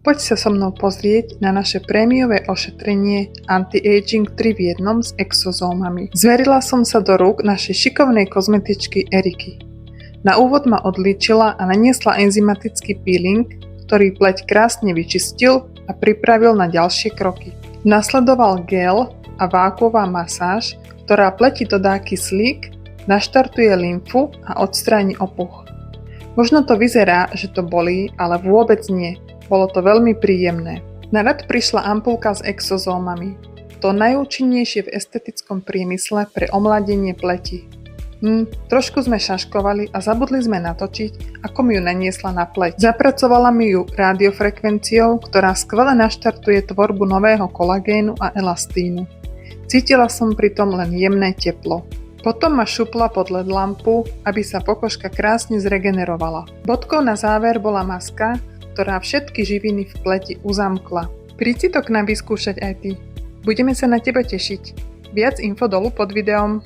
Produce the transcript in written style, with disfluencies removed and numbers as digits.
Poď sa so mnou pozrieť na naše prémiové ošetrenie Anti-Aging 3 v 1 s exozómami. Zverila som sa do rúk našej šikovnej kozmetičky Eriky. Na úvod ma odlíčila a naniesla enzymatický peeling, ktorý pleť krásne vyčistil a pripravil na ďalšie kroky. Nasledoval gel a vákuová masáž, ktorá pleti dodá kyslík, naštartuje lymfu a odstráni opuch. Možno to vyzerá, že to bolí, ale vôbec nie. Bolo to veľmi príjemné. Na rad prišla ampulka s exozómami. To najúčinnejšie v estetickom priemysle pre omladenie pleti. Trošku sme šaškovali a zabudli sme natočiť, ako mi ju naniesla na pleť. Zapracovala mi ju radiofrekvenciou, ktorá skvele naštartuje tvorbu nového kolagénu a elastínu. Cítila som pritom len jemné teplo. Potom ma šupla pod LED lampu, aby sa pokožka krásne zregenerovala. Bodkou na záver bola maska, ktorá všetky živiny v pleti uzamkla. Príď si to k nám vyskúšať aj ty. Budeme sa na teba tešiť. Viac info dolu pod videom.